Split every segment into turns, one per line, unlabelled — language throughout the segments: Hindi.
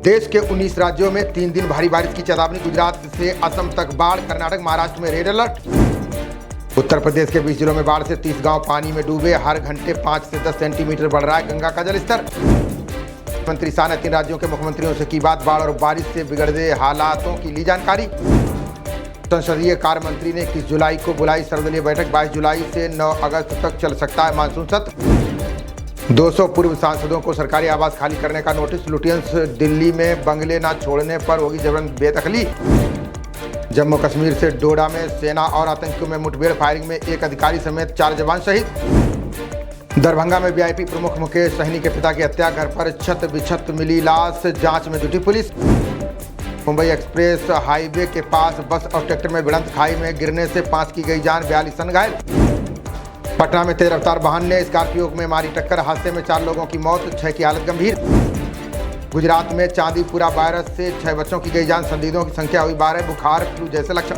देश के 19 राज्यों में 3 दिन भारी बारिश की चेतावनी। गुजरात से असम तक बाढ़, कर्नाटक महाराष्ट्र में रेड अलर्ट। उत्तर प्रदेश के 20 जिलों में बाढ़ से 30 गांव पानी में डूबे। हर घंटे 5 से 10 सेंटीमीटर बढ़ रहा है गंगा का जलस्तर। मंत्री शाह ने 3 राज्यों के मुख्यमंत्रियों से की बात। बाढ़ और बारिश से बिगड़े हालातों की ली जानकारी। संसदीय कार्य मंत्री ने 21 जुलाई को बुलाई सर्वदलीय बैठक। 22 जुलाई से 9 अगस्त तक चल सकता है मानसून सत्र। 200 पूर्व सांसदों को सरकारी आवास खाली करने का नोटिस। लुटियंस दिल्ली में बंगले न छोड़ने पर होगी जबरन बेदखली। जम्मू कश्मीर से डोडा में सेना और आतंकियों में मुठभेड़, फायरिंग में 1 अधिकारी समेत 4 जवान शहीद। दरभंगा में वीआईपी प्रमुख मुकेश सहनी के पिता की हत्या, घर पर छत बिछत मिली लाश, जांच में जुटी पुलिस। मुंबई एक्सप्रेस हाईवे के पास बस और ट्रैक्टर में भिड़ंत, खाई में गिरने से 5 की गई जान, 42 अन्य घायल। पटना में तेज रफ्तार वाहन ने स्कॉर्पियो में मारी टक्कर, हादसे में 4 लोगों की मौत, 6 की हालत गंभीर। गुजरात में चांदीपुरा वायरस से 6 बच्चों की गई जान, संदिग्धों की संख्या हुई 12, बुखार, फ्लू जैसे लक्षण।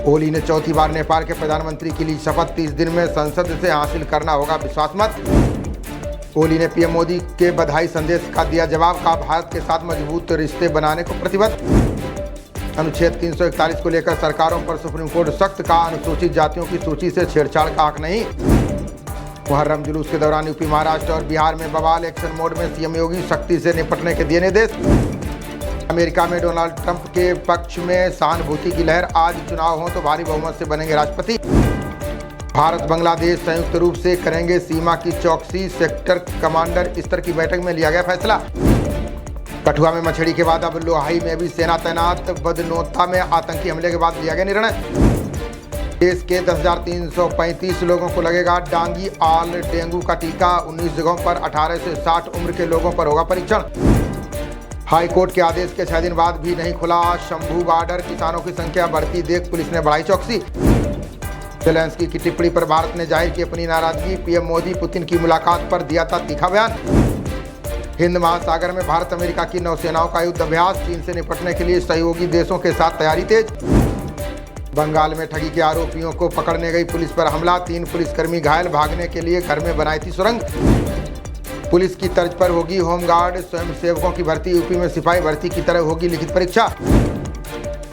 ओली ने चौथी बार नेपाल के प्रधानमंत्री की ली शपथ। 30 दिन में संसद से हासिल करना होगा विश्वास मत। ओली ने पीएम मोदी के बधाई संदेश का दिया जवाब। का भारत के साथ मजबूत रिश्ते बनाने को प्रतिबद्ध। अनुच्छेद 341 को लेकर सरकारों पर सुप्रीम कोर्ट सख्त, का अनुसूचित जातियों की सूची से छेड़छाड़ का हक नहीं। मुहर्रम जुलूस के दौरान यूपी, महाराष्ट्र और बिहार में बवाल, एक्शन मोड में सीएम योगी, सख्ती से निपटने के दिए निर्देश। अमेरिका में डोनाल्ड ट्रंप के पक्ष में सहानुभूति की लहर। आज चुनाव हो तो भारी बहुमत से बनेंगे राष्ट्रपति। भारत बांग्लादेश संयुक्त रूप से करेंगे सीमा की चौकसी। सेक्टर कमांडर स्तर की बैठक में लिया गया फैसला। कठुआ में मछली के बाद अब लोहाई में भी सेना तैनात। बदनोता में आतंकी हमले के बाद लिया गया निर्णय। देश के 10,335 लोगों को लगेगा डांगी आल डेंगू का टीका। 19 जगहों पर 18 से 60 उम्र के लोगों पर होगा परीक्षण। हाई कोर्ट के आदेश के 6 दिन बाद भी नहीं खुला शंभू बॉर्डर। किसानों की संख्या बढ़ती देख पुलिस ने बढ़ाई चौकसी। जेलेंस्की की टिप्पणी पर भारत ने जाहिर की अपनी नाराजगी। पीएम मोदी पुतिन की मुलाकात पर दिया था तीखा बयान। हिंद महासागर में भारत अमेरिका की नौसेनाओं का युद्ध अभ्यास। चीन से निपटने के लिए सहयोगी देशों के साथ तैयारी तेज। बंगाल में ठगी के आरोपियों को पकड़ने गई पुलिस पर हमला। 3 पुलिसकर्मी घायल, भागने के लिए घर में बनाई थी सुरंग। पुलिस की तर्ज पर होगी होमगार्ड स्वयंसेवकों की भर्ती। यूपी में सिपाही भर्ती की तरह होगी लिखित परीक्षा।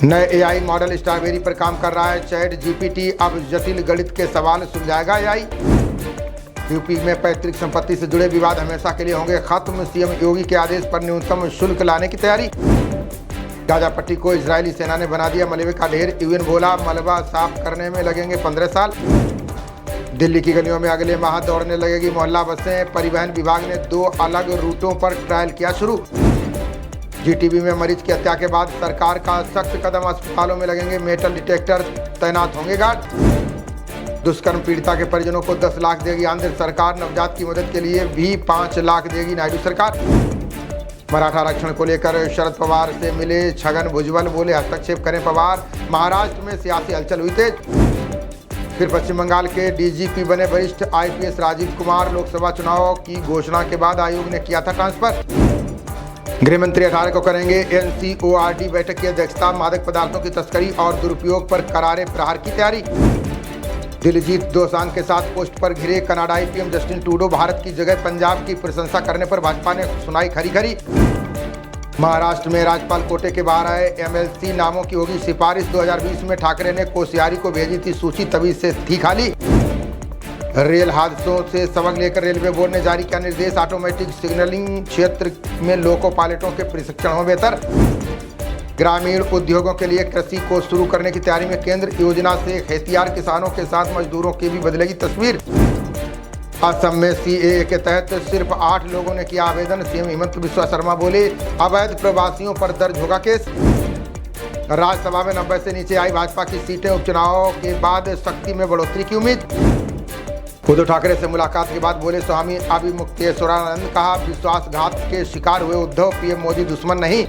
नए एआई मॉडल स्ट्रॉबेरी पर काम कर रहा है चैट जीपीटी। अब जटिल गणित के सवाल सुलझाएगा एआई। यूपी में पैतृक संपत्ति से जुड़े विवाद हमेशा के लिए होंगे खत्म। सीएम योगी के आदेश पर न्यूनतम शुल्क लाने की तैयारी। गाजा पट्टी को इजरायली सेना ने बना दिया मलबे का ढेर। यूएन बोला मलबा साफ करने में लगेंगे 15 साल। दिल्ली की गलियों में अगले माह दौड़ने लगेगी मोहल्ला बसें। परिवहन विभाग ने 2 अलग रूटों पर ट्रायल किया शुरू। जीटीबी में मरीज की हत्या के बाद सरकार का सख्त कदम। अस्पतालों में लगेंगे मेटल डिटेक्टर, तैनात होंगे गार्ड। दुष्कर्म पीड़िता के परिजनों को 10 लाख देगी आंध्र सरकार। नवजात की मदद के लिए भी 5 लाख देगी नायडू सरकार। मराठा आरक्षण को लेकर शरद पवार से मिले छगन भुजबल, बोले हस्तक्षेप करें पवार। महाराष्ट्र में सियासी हलचल हुई तेज। फिर पश्चिम बंगाल के डीजीपी बने वरिष्ठ आईपीएस राजीव कुमार। लोकसभा चुनाव की घोषणा के बाद आयोग ने किया था ट्रांसफर। गृह मंत्री 18 को करेंगे एनसीओआरडी बैठक की अध्यक्षता। मादक पदार्थों की तस्करी और दुरुपयोग पर करारे प्रहार की तैयारी। दिलजीत दोसांझ के साथ पोस्ट पर घिरे कनाडाई पीएम जस्टिन ट्रूडो। भारत की जगह पंजाब की प्रशंसा करने पर भाजपा ने सुनाई खरी खरी। महाराष्ट्र में राज्यपाल कोटे के बाहर आए। एमएलसी नामों की होगी सिफारिश। 2020 में ठाकरे ने कोश्यारी को भेजी थी सूची, तभी से थी खाली। रेल हादसों से सबक लेकर रेलवे बोर्ड ने जारी किया निर्देश। ऑटोमेटिक सिग्नलिंग क्षेत्र में लोको पायलटों के प्रशिक्षण हो बेहतर। ग्रामीण उद्योगों के लिए कृषि को शुरू करने की तैयारी में केंद्र। योजना से खेतियार किसानों के साथ मजदूरों की भी बदलेगी तस्वीर। असम में सीएए के तहत सिर्फ 8 लोगों ने किया आवेदन। सीएम हिमंत बिस्वा शर्मा बोले अवैध प्रवासियों पर दर्ज होगा केस। राज्यसभा में 90 से नीचे आई भाजपा की सीटें। उपचुनाव के बाद शक्ति में बढ़ोतरी की उम्मीद। उद्धव ठाकरे से मुलाकात के बाद बोले स्वामी अभिमुक्तेश्वरानंद। कहा विश्वासघात के शिकार हुए उद्धव, पीएम मोदी दुश्मन नहीं।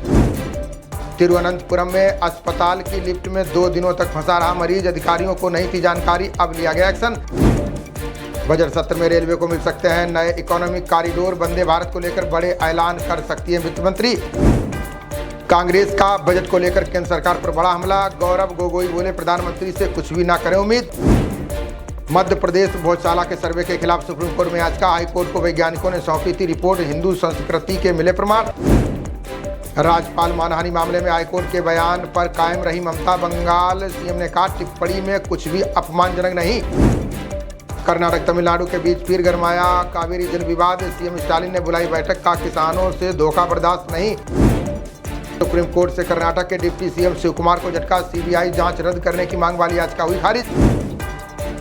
तिरुवनंतपुरम में अस्पताल की लिफ्ट में 2 दिनों तक फंसा रहा मरीज। अधिकारियों को नहीं थी जानकारी, अब लिया गया एक्शन। बजट सत्र में रेलवे को मिल सकते हैं नए इकोनॉमिक कॉरिडोर। वंदे भारत को लेकर बड़े ऐलान कर सकती है वित्त मंत्री। कांग्रेस का बजट को लेकर केंद्र सरकार पर बड़ा हमला। गौरव गोगोई बोले प्रधानमंत्री से कुछ भी ना करें उम्मीद। मध्य प्रदेश भोजशाला के सर्वे के खिलाफ सुप्रीम कोर्ट में याचिका, हाईकोर्ट को वैज्ञानिकों ने सौंपी थी रिपोर्ट, हिंदू संस्कृति के मिले प्रमाण। राज्यपाल मानहानि मामले में हाईकोर्ट के बयान पर कायम रही ममता, बंगाल सीएम ने कहा टिप्पणी में कुछ भी अपमानजनक नहीं। कर्नाटक तमिलनाडु के बीच फिर गरमाया कावेरी जल विवाद, सीएम स्टालिन ने बुलाई बैठक, का किसानों से धोखा बर्दाश्त नहीं। सुप्रीम कोर्ट से कर्नाटक के डिप्टी सीएम शिव कुमार को झटका, सीबीआई जांच रद्द करने की मांग वाली याचिका हुई खारिज।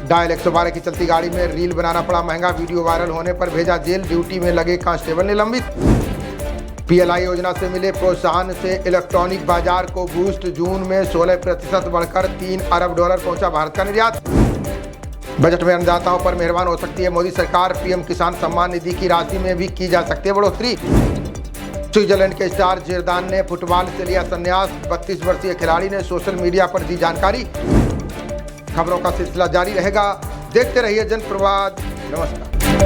डायल 112 की चलती गाड़ी में रील बनाना पड़ा महंगा, वीडियो वायरल होने पर भेजा जेल, ड्यूटी में लगे कांस्टेबल निलंबित। पीएलआई योजना से मिले प्रोत्साहन से इलेक्ट्रॉनिक बाजार को बूस्ट, जून में 16% बढ़कर $3 अरब पहुंचा भारत का निर्यात। बजट में अन्नदाताओं पर मेहरबान हो सकती है मोदी सरकार, पीएम किसान सम्मान निधि की राशि में भी की जा सकती है बढ़ोतरी। स्विट्जरलैंड के स्टार जिरदान ने फुटबॉल से लिया संन्यास, 32 वर्षीय खिलाड़ी ने सोशल मीडिया पर दी जानकारी। खबरों का सिलसिला जारी रहेगा, देखते रहिए जनप्रवाद। नमस्कार।